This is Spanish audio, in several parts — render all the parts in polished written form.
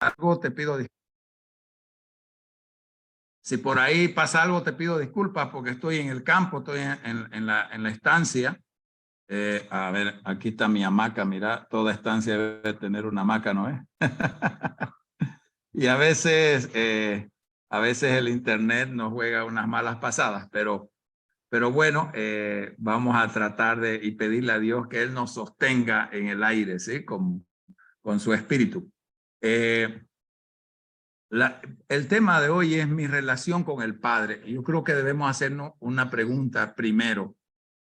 algo, te pido disculpas. Si por ahí pasa algo, te pido disculpas porque estoy en el campo, estoy en la estancia. A ver, aquí está mi hamaca, mira, toda estancia debe tener una hamaca, ¿no es? Y a veces el internet nos juega unas malas pasadas, pero bueno, vamos a tratar de y pedirle a Dios que Él nos sostenga en el aire, ¿sí? Con su espíritu. Eh, el tema de hoy es mi relación con el Padre. Yo creo que debemos hacernos una pregunta primero,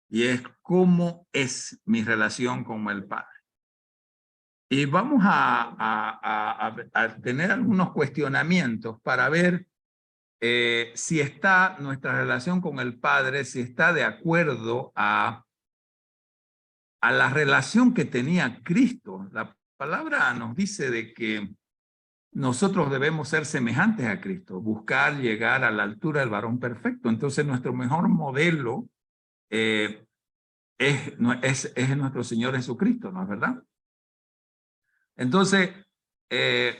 y es ¿cómo es mi relación con el Padre? Y vamos a tener algunos cuestionamientos para ver si está nuestra relación con el Padre, si está de acuerdo a la relación que tenía Cristo. La palabra nos dice de que nosotros debemos ser semejantes a Cristo, buscar llegar a la altura del varón perfecto. Entonces nuestro mejor modelo eh, es nuestro Señor Jesucristo, ¿no es verdad? Entonces, eh,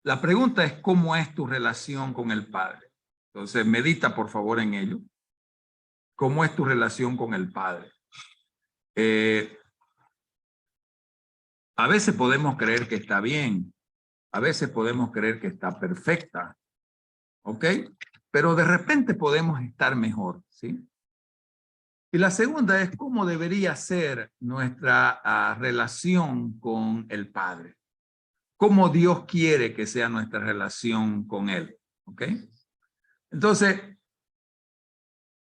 la pregunta es ¿cómo es tu relación con el Padre? Entonces, medita por favor en ello. ¿Cómo es tu relación con el Padre? A veces podemos creer que está bien, a veces podemos creer que está perfecta, ¿ok? Pero de repente podemos estar mejor, ¿sí? Y la segunda es cómo debería ser nuestra relación con el Padre. Cómo Dios quiere que sea nuestra relación con Él, ¿ok? Entonces,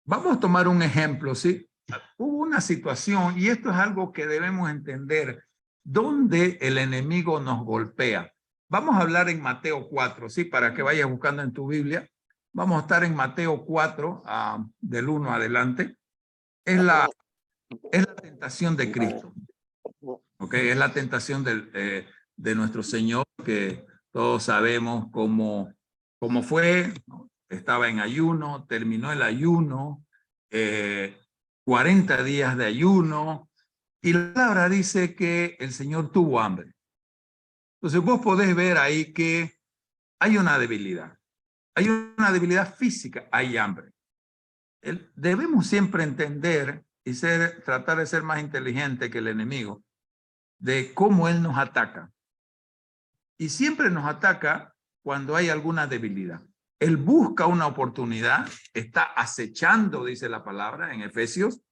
vamos a tomar un ejemplo, ¿sí? Hubo una situación, y esto es algo que debemos entender, donde el enemigo nos golpea. Vamos a hablar en Mateo 4, ¿sí? Para que vayas buscando en tu Biblia. Vamos a estar en Mateo 4, del 1 adelante. Es la tentación de Cristo, ¿ok? Es la tentación de nuestro Señor, que todos sabemos cómo fue, ¿no? Estaba en ayuno, terminó el ayuno, 40 días de ayuno, y la palabra dice que el Señor tuvo hambre. Entonces vos podés ver ahí que hay una debilidad física, hay hambre. Debemos siempre entender y tratar de ser más inteligente que el enemigo de cómo él nos ataca. Y siempre nos ataca cuando hay alguna debilidad. Él busca una oportunidad, está acechando, dice la palabra en Efesios,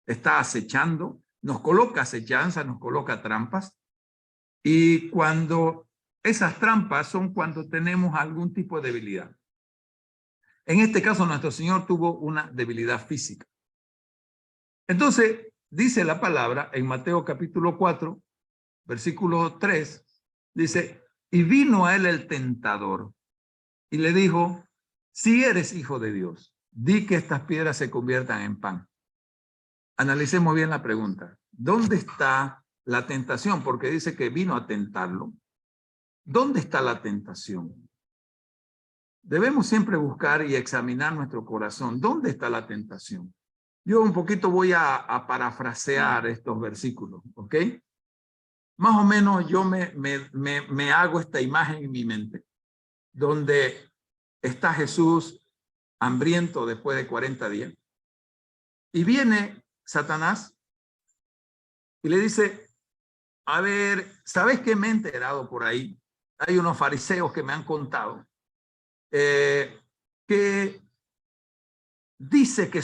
está acechando, nos coloca acechanza, nos coloca trampas. Y cuando esas trampas son cuando tenemos algún tipo de debilidad. En este caso, nuestro Señor tuvo una debilidad física. Entonces, dice la palabra en Mateo capítulo 4, versículo 3, dice, y vino a él el tentador y le dijo, si eres hijo de Dios, di que estas piedras se conviertan en pan. Analicemos bien la pregunta. ¿Dónde está la tentación? Porque dice que vino a tentarlo. ¿Dónde está la tentación? Debemos siempre buscar y examinar nuestro corazón. ¿Dónde está la tentación? Yo un poquito voy a parafrasear estos versículos, ¿ok? Más o menos yo me hago esta imagen en mi mente, donde está Jesús hambriento después de 40 días, y viene Satanás y le dice, a ver, ¿sabes qué me he enterado por ahí? Hay unos fariseos que me han contado que dice que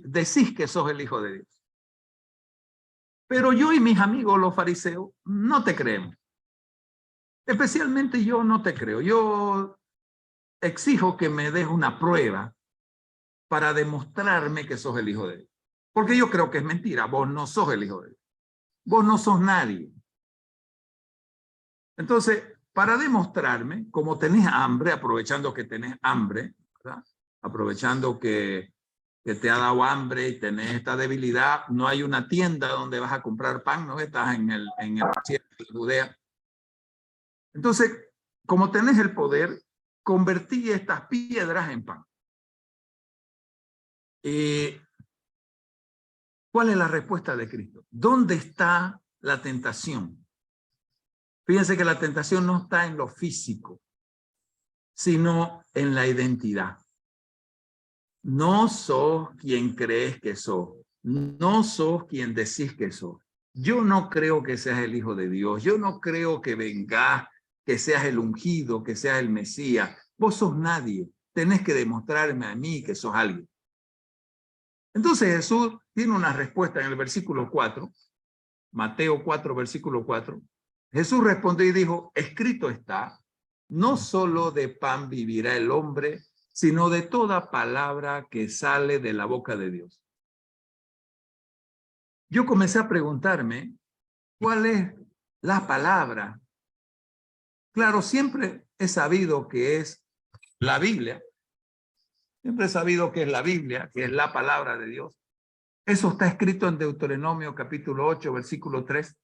decís que sos el Hijo de Dios. Pero yo y mis amigos los fariseos no te creemos. Especialmente yo no te creo. Yo exijo que me des una prueba para demostrarme que sos el Hijo de Dios. Porque yo creo que es mentira. Vos no sos el Hijo de Dios. Vos no sos nadie. Entonces, para demostrarme, como tenés hambre, aprovechando que tenés hambre, ¿verdad? Aprovechando que te ha dado hambre y tenés esta debilidad, no hay una tienda donde vas a comprar pan, ¿no? Estás en el desierto de Judea. Entonces, como tenés el poder, convertí estas piedras en pan. ¿Cuál es la respuesta de Cristo? ¿Dónde está la tentación? Fíjense que la tentación no está en lo físico, sino en la identidad. No sos quien crees que sos. No sos quien decís que sos. Yo no creo que seas el Hijo de Dios. Yo no creo que vengas, que seas el ungido, que seas el Mesías. Vos sos nadie. Tenés que demostrarme a mí que sos alguien. Entonces Jesús tiene una respuesta en el versículo 4, Mateo 4, versículo 4. Jesús respondió y dijo, escrito está, no solo de pan vivirá el hombre, sino de toda palabra que sale de la boca de Dios. Yo comencé a preguntarme, ¿cuál es la palabra? Claro, siempre he sabido que es la Biblia. Siempre he sabido que es la Biblia, que es la palabra de Dios. Eso está escrito en Deuteronomio capítulo 8, versículo 3.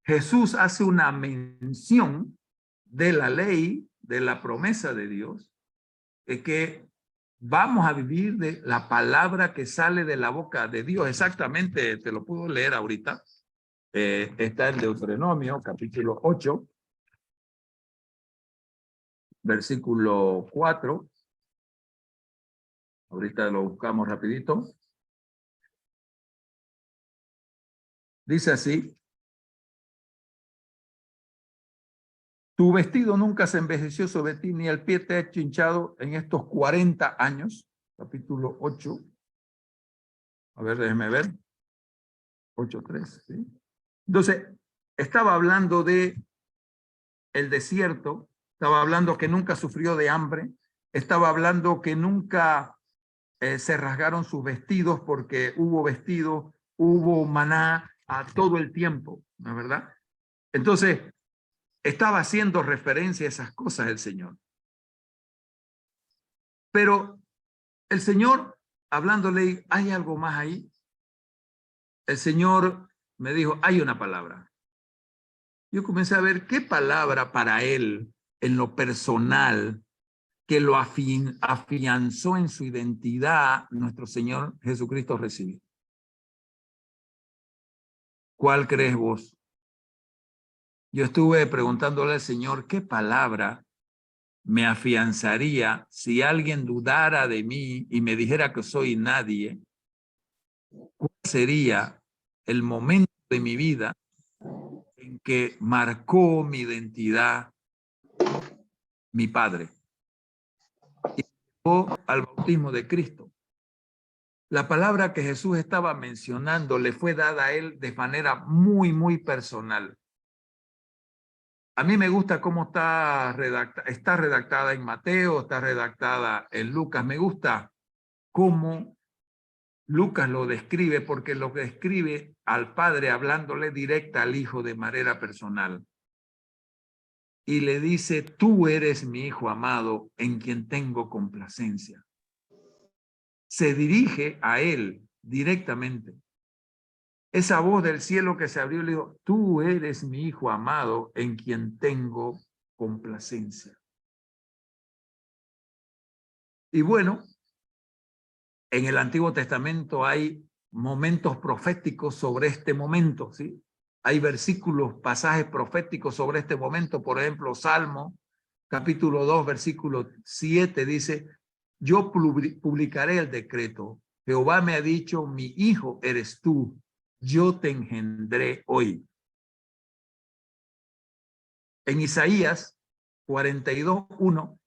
Jesús hace una mención de la ley, de la promesa de Dios, de que vamos a vivir de la palabra que sale de la boca de Dios. Exactamente, te lo puedo leer ahorita. Está en Deuteronomio, capítulo 8, versículo 4. Ahorita lo buscamos rapidito. Dice así, tu vestido nunca se envejeció sobre ti, ni el pie te ha hecho hinchado en estos 40 años. Capítulo 8. A ver, déjeme ver. 8:3, ¿sí? Entonces, estaba hablando de el desierto, estaba hablando que nunca sufrió de hambre, estaba hablando que nunca se rasgaron sus vestidos porque hubo vestido, hubo maná a todo el tiempo, ¿no es verdad? Entonces, estaba haciendo referencia a esas cosas el Señor. Pero el Señor, hablándole, ¿hay algo más ahí? El Señor me dijo, hay una palabra. Yo comencé a ver qué palabra para él, en lo personal, que lo afianzó en su identidad, nuestro Señor Jesucristo recibió. ¿Cuál crees vos? Yo estuve preguntándole al Señor, ¿qué palabra me afianzaría si alguien dudara de mí y me dijera que soy nadie? ¿Cuál sería el momento de mi vida en que marcó mi identidad mi Padre y llevó al bautismo de Cristo? La palabra que Jesús estaba mencionando le fue dada a él de manera muy, muy personal. A mí me gusta cómo está redactada en Mateo, está redactada en Lucas. Me gusta cómo Lucas lo describe, porque lo describe al Padre hablándole directa al Hijo de manera personal. Y le dice, tú eres mi Hijo amado en quien tengo complacencia. Se dirige a él directamente. Esa voz del cielo que se abrió le dijo, tú eres mi Hijo amado en quien tengo complacencia. Y bueno, en el Antiguo Testamento hay momentos proféticos sobre este momento, ¿sí? Hay versículos, pasajes proféticos sobre este momento. Por ejemplo, Salmo, capítulo 2, versículo 7, dice, yo publicaré el decreto. Jehová me ha dicho, mi hijo eres tú, yo te engendré hoy. En Isaías 42:1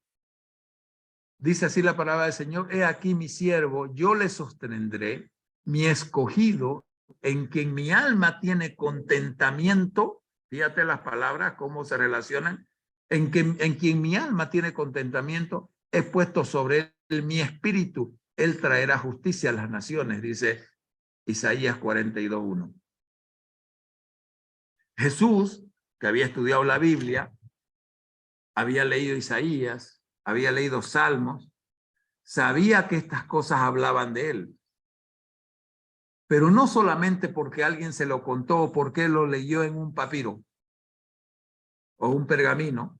dice así la palabra del Señor, he aquí mi siervo, yo le sostendré, mi escogido, en quien mi alma tiene contentamiento. Fíjate las palabras, cómo se relacionan. En quien mi alma tiene contentamiento, he puesto sobre él mi espíritu. Él traerá justicia a las naciones, dice Isaías 42:1. Jesús, que había estudiado la Biblia, había leído Isaías, había leído Salmos, sabía que estas cosas hablaban de él. Pero no solamente porque alguien se lo contó o porque lo leyó en un papiro o un pergamino,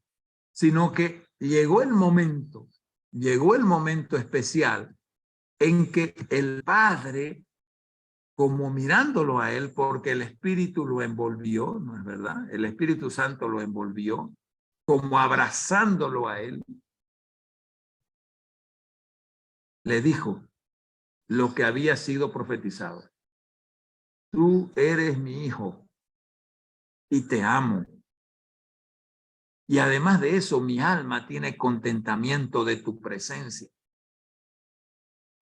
sino que llegó el momento especial en que el Padre como mirándolo a él, porque el Espíritu lo envolvió, ¿no es verdad? El Espíritu Santo lo envolvió, como abrazándolo a él, le dijo lo que había sido profetizado. Tú eres mi hijo y te amo. Y además de eso, mi alma tiene contentamiento de tu presencia.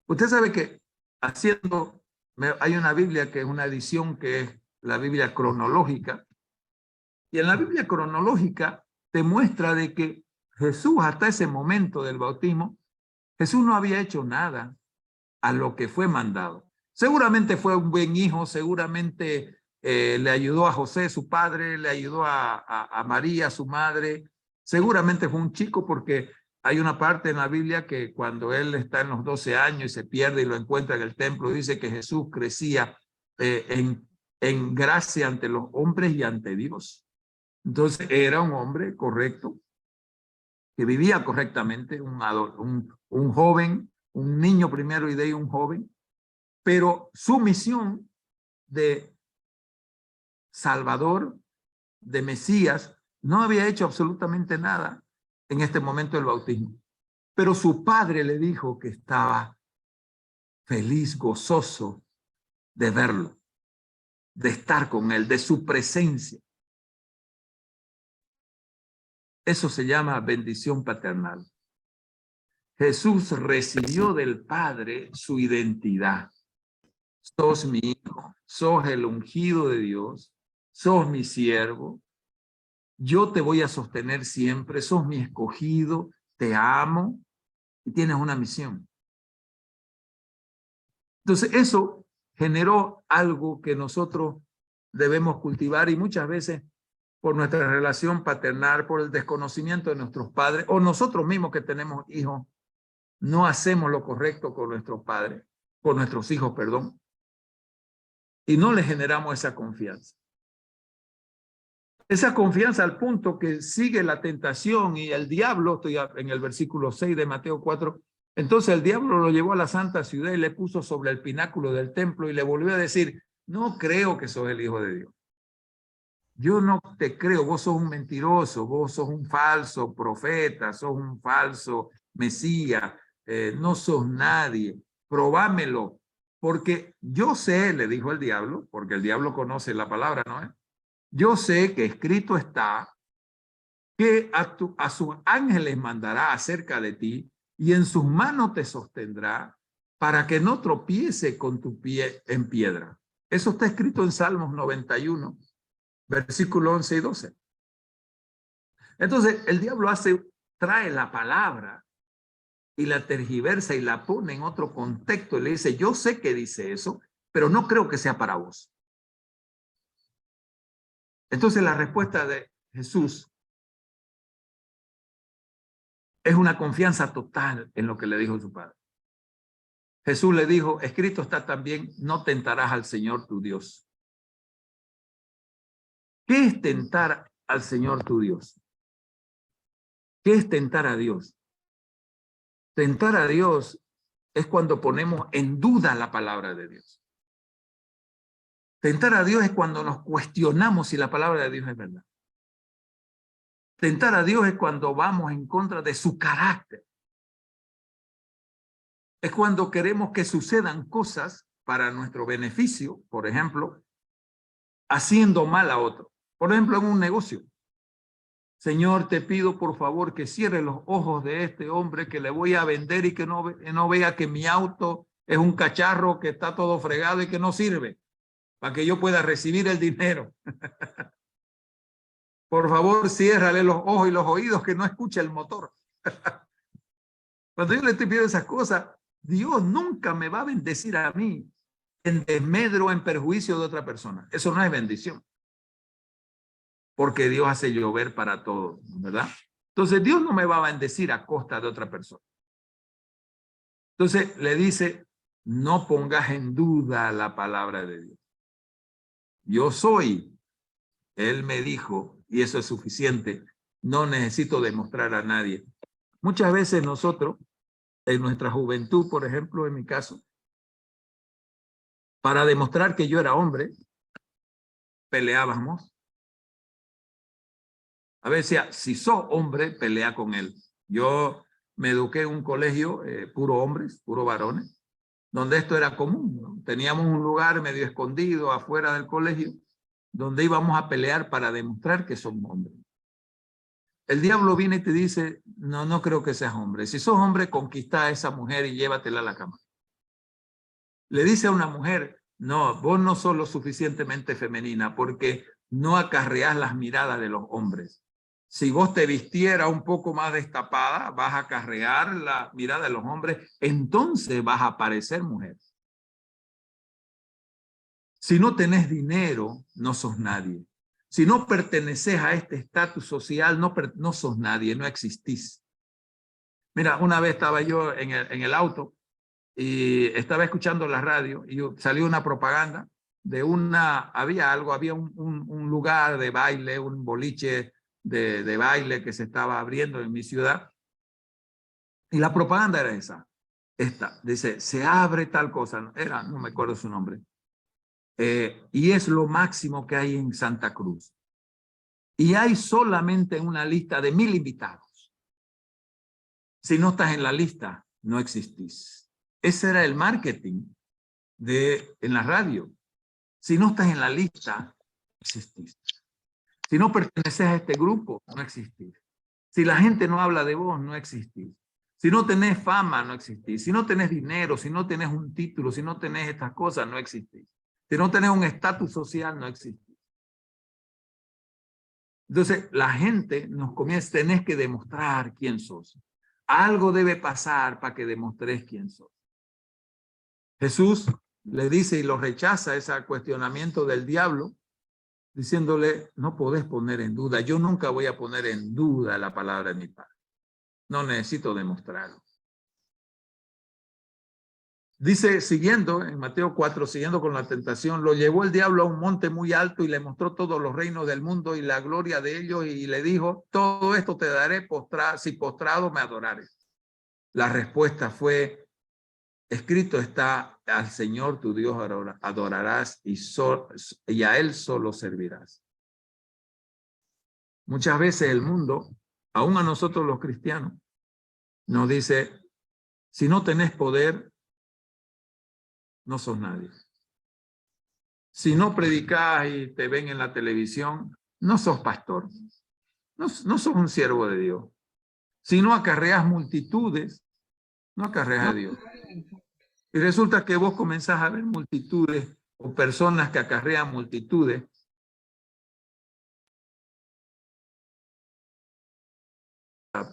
Usted sabe que hay una Biblia que es una edición que es la Biblia cronológica. Y en la Biblia cronológica te muestra de que Jesús, hasta ese momento del bautismo, Jesús no había hecho nada a lo que fue mandado. Seguramente fue un buen hijo, seguramente le ayudó a José, su padre, le ayudó a María, su madre. Seguramente fue un chico, porque hay una parte en la Biblia que cuando él está en los 12 años y se pierde y lo encuentra en el templo, dice que Jesús crecía en gracia ante los hombres y ante Dios. Entonces era un hombre correcto, que vivía correctamente, un joven, un niño primero y de ahí un joven, pero su misión de Salvador, de Mesías, no había hecho absolutamente nada en este momento del bautismo. Pero su padre le dijo que estaba feliz, gozoso de verlo, de estar con él, de su presencia. Eso se llama bendición paternal. Jesús recibió del Padre su identidad. Sos mi hijo, sos el ungido de Dios, sos mi siervo, yo te voy a sostener siempre, sos mi escogido, te amo y tienes una misión. Entonces eso generó algo que nosotros debemos cultivar, y muchas veces por nuestra relación paternal, por el desconocimiento de nuestros padres, o nosotros mismos que tenemos hijos, no hacemos lo correcto con nuestros padres, con nuestros hijos, perdón, y no les generamos esa confianza. Esa confianza al punto que sigue la tentación y el diablo, estoy en el versículo 6 de Mateo 4, entonces el diablo lo llevó a la santa ciudad y le puso sobre el pináculo del templo y le volvió a decir, no creo que sos el Hijo de Dios. Yo no te creo, vos sos un mentiroso, vos sos un falso profeta, sos un falso Mesías, no sos nadie, probámelo, porque yo sé, le dijo el diablo, porque el diablo conoce la palabra, ¿no es? Yo sé que escrito está que a sus ángeles mandará acerca de ti y en sus manos te sostendrá para que no tropiece con tu pie en piedra. Eso está escrito en Salmos 91, versículo 11 y 12. Entonces el diablo trae la palabra y la tergiversa y la pone en otro contexto y le dice, yo sé que dice eso, pero no creo que sea para vos. Entonces la respuesta de Jesús es una confianza total en lo que le dijo su padre. Jesús le dijo, escrito está también, no tentarás al Señor tu Dios. ¿Qué es tentar al Señor tu Dios? ¿Qué es tentar a Dios? Tentar a Dios es cuando ponemos en duda la palabra de Dios. Tentar a Dios es cuando nos cuestionamos si la palabra de Dios es verdad. Tentar a Dios es cuando vamos en contra de su carácter. Es cuando queremos que sucedan cosas para nuestro beneficio, por ejemplo, haciendo mal a otro. Por ejemplo, en un negocio. Señor, te pido por favor que cierre los ojos de este hombre que le voy a vender y que no vea que mi auto es un cacharro que está todo fregado y que no sirve para que yo pueda recibir el dinero. Por favor, ciérrale los ojos y los oídos que no escuche el motor. Cuando yo le estoy pidiendo esas cosas, Dios nunca me va a bendecir a mí en desmedro, en perjuicio de otra persona. Eso no es bendición. Porque Dios hace llover para todos, ¿verdad? Entonces Dios no me va a bendecir a costa de otra persona. Entonces le dice, no pongas en duda la palabra de Dios. Yo soy, él me dijo, y eso es suficiente. No necesito demostrar a nadie. Muchas veces nosotros, en nuestra juventud, por ejemplo, en mi caso, Para demostrar que yo era hombre, peleábamos. A ver, si sos hombre, pelea con él. Yo me eduqué en un colegio puro hombres, puro varones, donde esto era común, ¿no? Teníamos un lugar medio escondido afuera del colegio, donde íbamos a pelear para demostrar que somos hombres. El diablo viene y te dice, no, no creo que seas hombre. Si sos hombre, conquista a esa mujer y llévatela a la cama. Le dice a una mujer, no, vos no sos lo suficientemente femenina porque no acarreás las miradas de los hombres. Si vos te vistieras un poco más destapada, vas a acarrear la mirada de los hombres, entonces vas a parecer mujer. Si no tenés dinero, no sos nadie. Si no perteneces a este estatus social, no sos nadie, no existís. Mira, una vez estaba yo en el auto y estaba escuchando la radio y salió una propaganda de había un lugar de baile, un boliche de baile que se estaba abriendo en mi ciudad. Y la propaganda era esta, dice, se abre tal cosa, no me acuerdo su nombre. Y es lo máximo que hay en Santa Cruz. Y hay solamente una lista de 1000 invitados. Si no estás en la lista, no existís. Ese era el marketing en la radio. Si no estás en la lista, no existís. Si no perteneces a este grupo, no existís. Si la gente no habla de vos, no existís. Si no tenés fama, no existís. Si no tenés dinero, si no tenés un título, si no tenés estas cosas, no existís. Si no tenés un estatus social, no existís. Entonces, la gente nos comienza, tenés que demostrar quién sos. Algo debe pasar para que demostres quién sos. Jesús le dice y lo rechaza ese cuestionamiento del diablo, diciéndole, no podés poner en duda. Yo nunca voy a poner en duda la palabra de mi Padre. No necesito demostrarlo. Dice, siguiendo en Mateo 4, siguiendo con la tentación, lo llevó el diablo a un monte muy alto y le mostró todos los reinos del mundo y la gloria de ellos y le dijo, todo esto te daré si postrado me adorares. La respuesta fue, escrito está, al Señor tu Dios adorarás y a Él solo servirás. Muchas veces el mundo, aún a nosotros los cristianos, nos dice, si no tenés poder, no sos nadie. Si no predicás y te ven en la televisión, no sos pastor. No sos un siervo de Dios. Si no acarreas multitudes, no acarreas a Dios. Y resulta que vos comenzás a ver multitudes o personas que acarrean multitudes.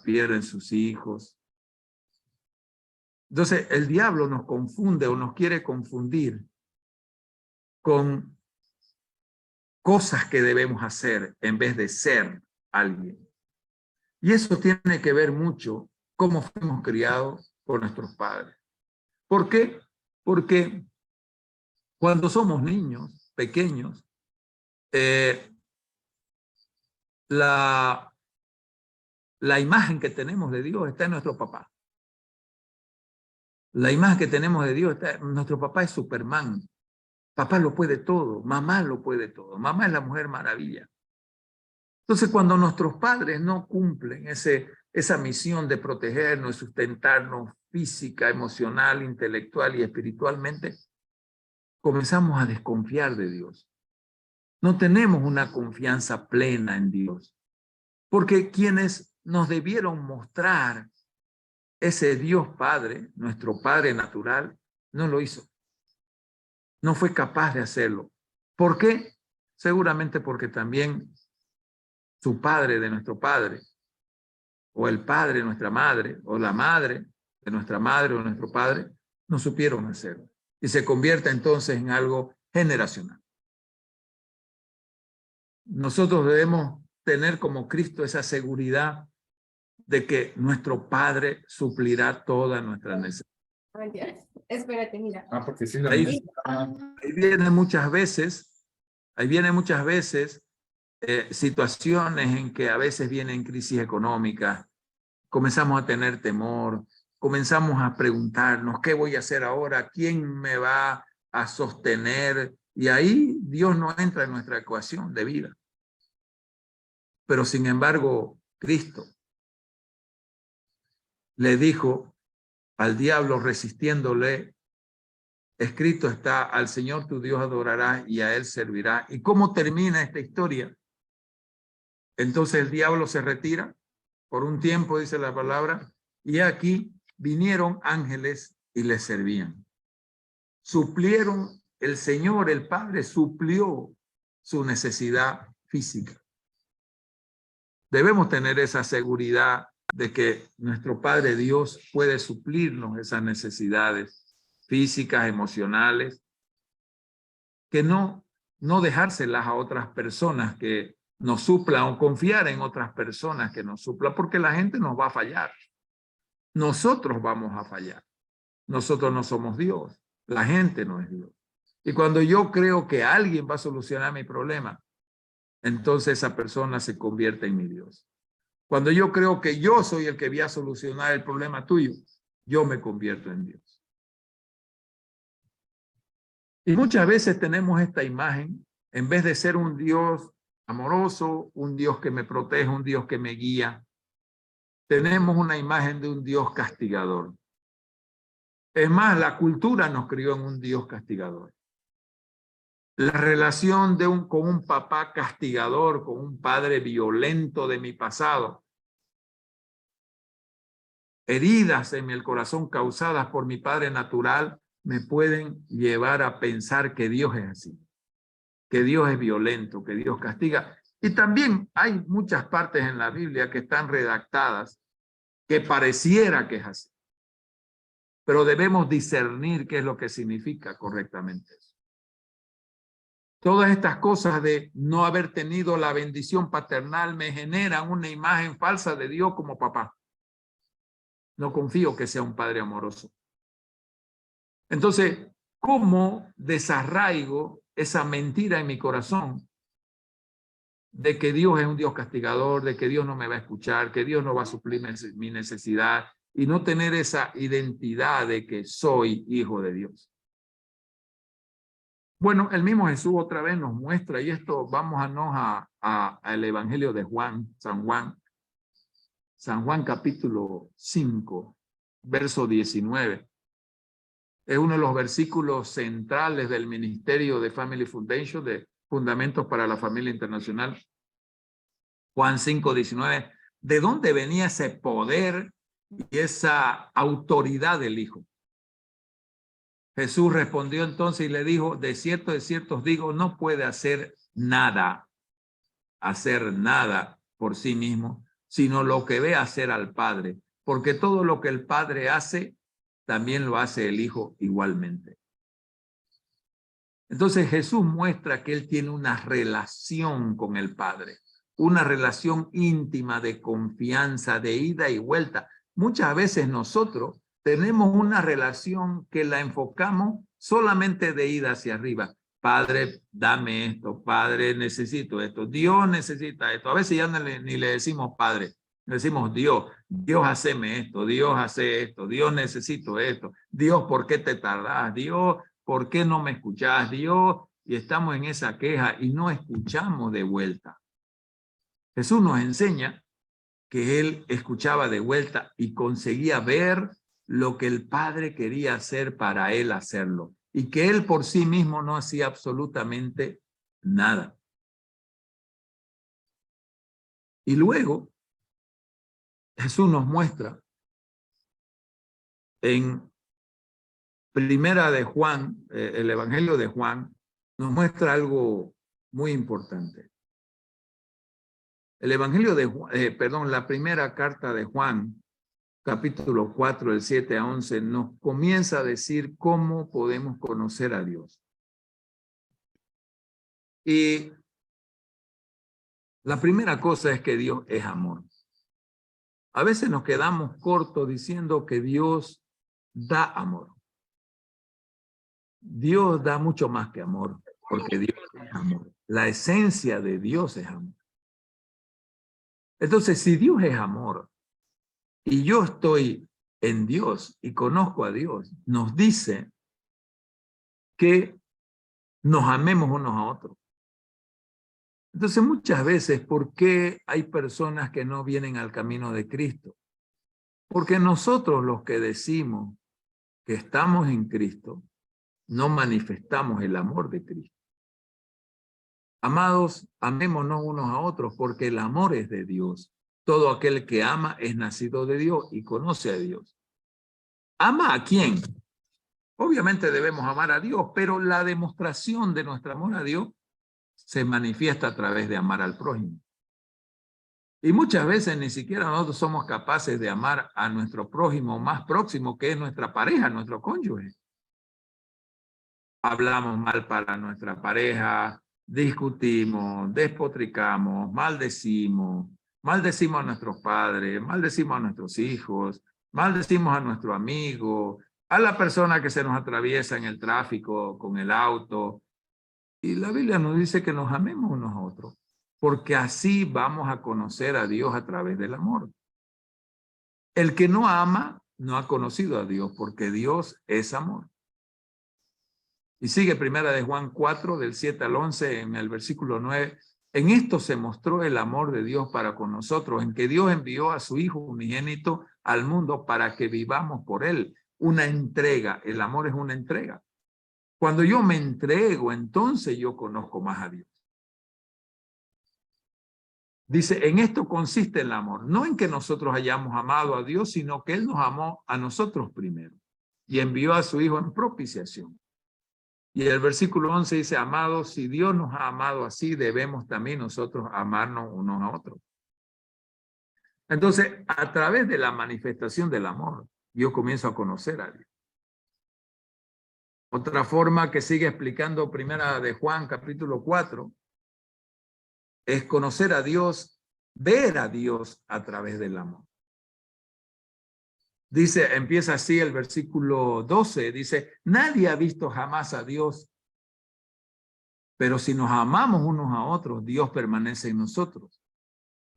Pierden sus hijos. Entonces el diablo nos confunde o nos quiere confundir con cosas que debemos hacer en vez de ser alguien. Y eso tiene que ver mucho cómo fuimos criados por nuestros padres. ¿Por qué? Porque cuando somos niños, pequeños, la imagen que tenemos de Dios está en nuestro papá. La imagen que tenemos de Dios está, nuestro papá es Superman. Papá lo puede todo, mamá lo puede todo, mamá es la mujer maravilla. Entonces, cuando nuestros padres no cumplen esa misión de protegernos, sustentarnos física, emocional, intelectual y espiritualmente, comenzamos a desconfiar de Dios. No tenemos una confianza plena en Dios, porque quienes nos debieron mostrar ese Dios Padre, nuestro Padre natural, no lo hizo. No fue capaz de hacerlo. ¿Por qué? Seguramente porque también su padre de nuestro padre, o el padre de nuestra madre, o la madre de nuestra madre o nuestro padre, no supieron hacerlo. Y se convierte entonces en algo generacional. Nosotros debemos tener como Cristo esa seguridad de que nuestro Padre suplirá toda nuestra necesidad. Espérate, mira. Porque sí, Ahí viene muchas veces, situaciones en que a veces vienen crisis económicas, comenzamos a tener temor, comenzamos a preguntarnos, ¿qué voy a hacer ahora? ¿Quién me va a sostener, y ahí Dios no entra en nuestra ecuación de vida. Pero sin embargo, Cristo le dijo al diablo resistiéndole, escrito está, al Señor tu Dios adorarás y a él servirá. ¿Y cómo termina esta historia? Entonces el diablo se retira por un tiempo, dice la palabra, y aquí vinieron ángeles y le servían. Suplieron, el Señor, el Padre, suplió su necesidad física. Debemos tener esa seguridad de que nuestro Padre Dios puede suplirnos esas necesidades físicas, emocionales, que no dejárselas a otras personas que nos suplan o confiar en otras personas que nos suplan, porque la gente nos va a fallar. Nosotros vamos a fallar. Nosotros no somos Dios. La gente no es Dios. Y cuando yo creo que alguien va a solucionar mi problema, entonces esa persona se convierte en mi Dios. Cuando yo creo que yo soy el que voy a solucionar el problema tuyo, yo me convierto en Dios. Y muchas veces tenemos esta imagen, en vez de ser un Dios amoroso, un Dios que me protege, un Dios que me guía, tenemos una imagen de un Dios castigador. Es más, la cultura nos crió en un Dios castigador. La relación con un papá castigador, con un padre violento de mi pasado, heridas en el corazón causadas por mi padre natural, me pueden llevar a pensar que Dios es así, que Dios es violento, que Dios castiga. Y también hay muchas partes en la Biblia que están redactadas que pareciera que es así. Pero debemos discernir qué es lo que significa correctamente eso. Todas estas cosas de no haber tenido la bendición paternal me generan una imagen falsa de Dios como papá. No confío que sea un padre amoroso. Entonces, ¿cómo desarraigo esa mentira en mi corazón de que Dios es un Dios castigador, de que Dios no me va a escuchar, que Dios no va a suplir mi necesidad y no tener esa identidad de que soy hijo de Dios? Bueno, el mismo Jesús otra vez nos muestra, y esto vamos al Evangelio de Juan, San Juan capítulo 5, verso 19. Es uno de los versículos centrales del ministerio de Family Foundation, de Fundamentos para la Familia Internacional. Juan 5, 19. ¿De dónde venía ese poder y esa autoridad del Hijo? Jesús respondió entonces y le dijo, de cierto os digo, no puede hacer nada por sí mismo, sino lo que ve hacer al Padre, porque todo lo que el Padre hace, también lo hace el Hijo igualmente. Entonces Jesús muestra que él tiene una relación con el Padre, una relación íntima de confianza, de ida y vuelta. Muchas veces nosotros tenemos una relación que la enfocamos solamente de ida hacia arriba. Padre, dame esto. Padre, necesito esto. Dios necesita esto. A veces ya ni le decimos Padre, le decimos Dios. Dios, haceme esto. Dios, hace esto. Dios, necesito esto. Dios, ¿por qué te tardás? Dios, ¿por qué no me escuchás? Dios, y estamos en esa queja y no escuchamos de vuelta. Jesús nos enseña que él escuchaba de vuelta y conseguía ver lo que el Padre quería hacer para él hacerlo, y que él por sí mismo no hacía absolutamente nada. Y luego Jesús nos muestra en Primera de Juan, el Evangelio de Juan, nos muestra algo muy importante. El Evangelio de Juan, la primera carta de Juan, capítulo 4, del 7 a 11, nos comienza a decir cómo podemos conocer a Dios. Y la primera cosa es que Dios es amor. A veces nos quedamos cortos diciendo que Dios da amor. Dios da mucho más que amor, porque Dios es amor. La esencia de Dios es amor. Entonces, si Dios es amor y yo estoy en Dios y conozco a Dios, nos dice que nos amemos unos a otros. Entonces, muchas veces, ¿por qué hay personas que no vienen al camino de Cristo? Porque nosotros los que decimos que estamos en Cristo, no manifestamos el amor de Cristo. Amados, amémonos unos a otros, porque el amor es de Dios. Todo aquel que ama es nacido de Dios y conoce a Dios. ¿Ama a quién? Obviamente debemos amar a Dios, pero la demostración de nuestro amor a Dios se manifiesta a través de amar al prójimo. Y muchas veces ni siquiera nosotros somos capaces de amar a nuestro prójimo más próximo, que es nuestra pareja, nuestro cónyuge. Hablamos mal para nuestra pareja, discutimos, despotricamos, maldecimos a nuestros padres, maldecimos a nuestros hijos, maldecimos a nuestro amigo, a la persona que se nos atraviesa en el tráfico con el auto. Y la Biblia nos dice que nos amemos unos a otros, porque así vamos a conocer a Dios a través del amor. El que no ama no ha conocido a Dios, porque Dios es amor. Y sigue primera de Juan 4, del 7 al 11, en el versículo 9. En esto se mostró el amor de Dios para con nosotros, en que Dios envió a su Hijo unigénito al mundo para que vivamos por él. Una entrega, el amor es una entrega. Cuando yo me entrego, entonces yo conozco más a Dios. Dice, en esto consiste el amor, no en que nosotros hayamos amado a Dios, sino que Él nos amó a nosotros primero y envió a su Hijo en propiciación. Y el versículo 11 dice, amados, si Dios nos ha amado así, debemos también nosotros amarnos unos a otros. Entonces, a través de la manifestación del amor, yo comienzo a conocer a Dios. Otra forma que sigue explicando primera de Juan, capítulo 4, es conocer a Dios, ver a Dios a través del amor. Dice, empieza así el versículo 12, dice, nadie ha visto jamás a Dios, pero si nos amamos unos a otros, Dios permanece en nosotros.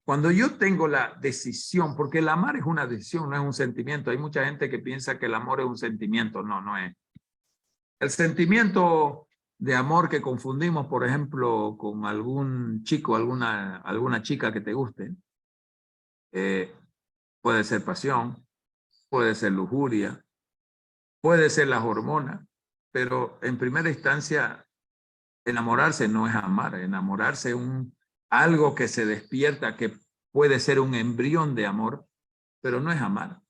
Cuando yo tengo la decisión, porque el amar es una decisión, no es un sentimiento. Hay mucha gente que piensa que el amor es un sentimiento. No, no es. El sentimiento de amor que confundimos, por ejemplo, con algún chico, alguna chica que te guste, puede ser pasión, puede ser lujuria, puede ser las hormonas, pero en primera instancia, enamorarse no es amar. Enamorarse es algo que se despierta, que puede ser un embrión de amor, pero no es amar.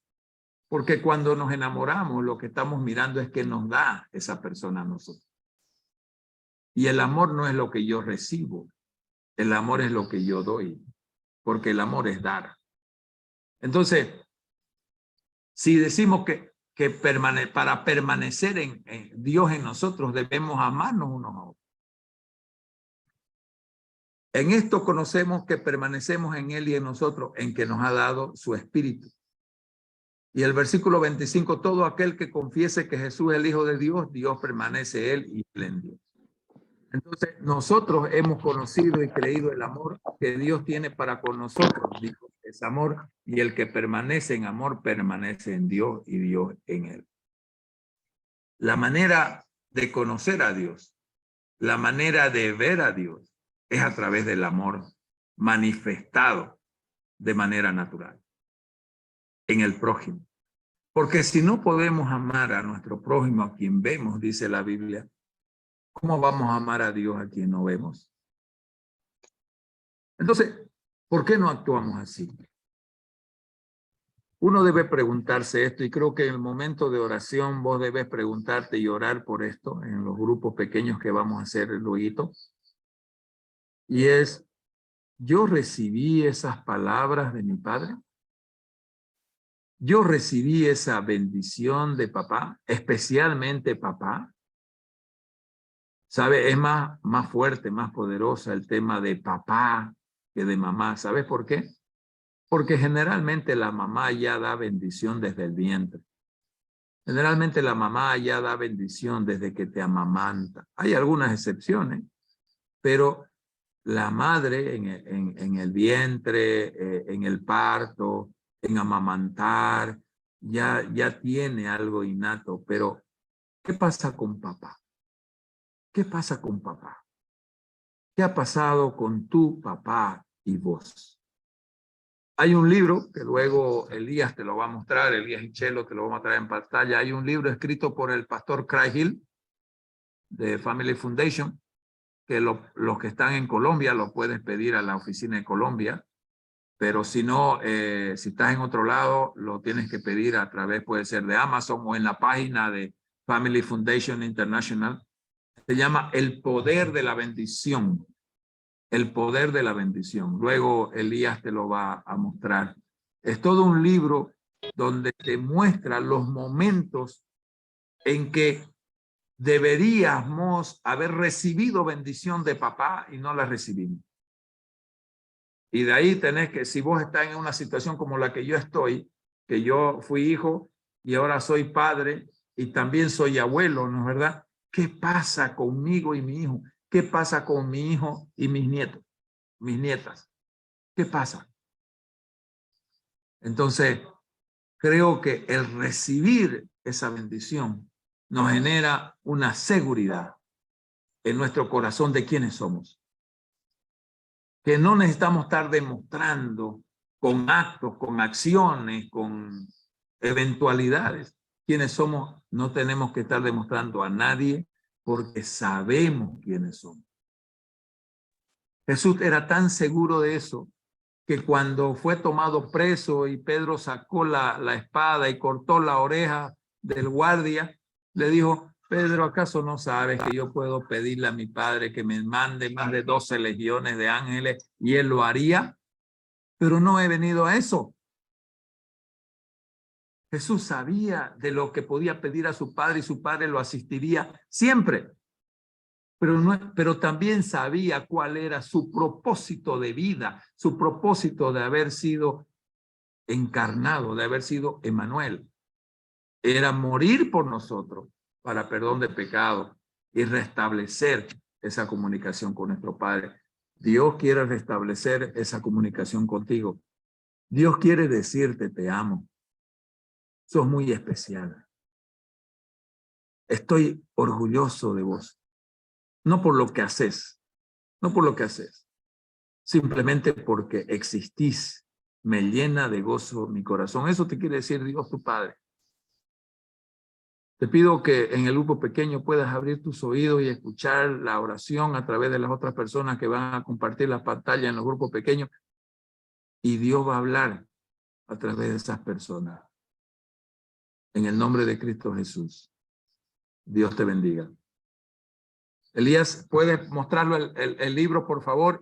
Porque cuando nos enamoramos, lo que estamos mirando es que nos da esa persona a nosotros. Y el amor no es lo que yo recibo, el amor es lo que yo doy, porque el amor es dar. Entonces, si decimos que para permanecer en Dios en nosotros, debemos amarnos unos a otros. En esto conocemos que permanecemos en Él y en nosotros, en que nos ha dado su Espíritu. Y el versículo 25, todo aquel que confiese que Jesús es el Hijo de Dios, Dios permanece Él y Él en Dios. Entonces, nosotros hemos conocido y creído el amor que Dios tiene para con nosotros. Dijo, es amor, y el que permanece en amor permanece en Dios y Dios en Él. La manera de conocer a Dios, la manera de ver a Dios, es a través del amor manifestado de manera natural en el prójimo. Porque si no podemos amar a nuestro prójimo, a quien vemos, dice la Biblia, ¿cómo vamos a amar a Dios a quien no vemos? Entonces, ¿por qué no actuamos así? Uno debe preguntarse esto, y creo que en el momento de oración vos debes preguntarte y orar por esto en los grupos pequeños que vamos a hacer luego. Y es, ¿yo recibí esas palabras de mi padre? ¿Yo recibí esa bendición de papá, especialmente papá? ¿Sabe? Es más fuerte, más poderosa el tema de papá que de mamá. ¿Sabes por qué? Porque generalmente la mamá ya da bendición desde el vientre. Generalmente la mamá ya da bendición desde que te amamanta. Hay algunas excepciones, pero la madre en el vientre, en el parto, en amamantar, ya tiene algo innato. Pero, ¿qué pasa con papá? ¿Qué pasa con papá? ¿Qué ha pasado con tu papá y vos? Hay un libro que luego Elías te lo va a mostrar, Elías y Chelo te lo vamos a traer en pantalla. Hay un libro escrito por el pastor Craig Hill de Family Foundation, que los que están en Colombia lo puedes pedir a la oficina de Colombia, pero si no, si estás en otro lado, lo tienes que pedir a través, puede ser de Amazon o en la página de Family Foundation International. Se llama El Poder de la Bendición. El Poder de la Bendición. Luego Elías te lo va a mostrar. Es todo un libro donde te muestra los momentos en que deberíamos haber recibido bendición de papá y no la recibimos. Y de ahí tenés que, si vos estás en una situación como la que yo estoy, que yo fui hijo y ahora soy padre y también soy abuelo, ¿no es verdad? ¿Qué pasa conmigo y mi hijo? ¿Qué pasa con mi hijo y mis nietos, mis nietas? ¿Qué pasa? Entonces, creo que el recibir esa bendición nos genera una seguridad en nuestro corazón de quiénes somos. Que no necesitamos estar demostrando con actos, con acciones, con eventualidades. Quiénes somos, no tenemos que estar demostrando a nadie porque sabemos quiénes somos. Jesús era tan seguro de eso que cuando fue tomado preso y Pedro sacó la espada y cortó la oreja del guardia, le dijo, Pedro, ¿acaso no sabes que yo puedo pedirle a mi padre que me mande más de 12 legiones de ángeles y él lo haría? Pero no he venido a eso. Jesús sabía de lo que podía pedir a su padre y su padre lo asistiría siempre. Pero también sabía cuál era su propósito de vida, su propósito de haber sido encarnado, de haber sido Emmanuel. Era morir por nosotros para perdón de pecado y restablecer esa comunicación con nuestro Padre. Dios quiere restablecer esa comunicación contigo. Dios quiere decirte, te amo. Sos muy especial. Estoy orgulloso de vos. No por lo que haces, no por lo que haces, simplemente porque existís. Me llena de gozo mi corazón. Eso te quiere decir Dios tu Padre. Te pido que en el grupo pequeño puedas abrir tus oídos y escuchar la oración a través de las otras personas que van a compartir la pantalla en los grupos pequeños. Y Dios va a hablar a través de esas personas. En el nombre de Cristo Jesús. Dios te bendiga. Elías, ¿puedes mostrarlo el libro, por favor?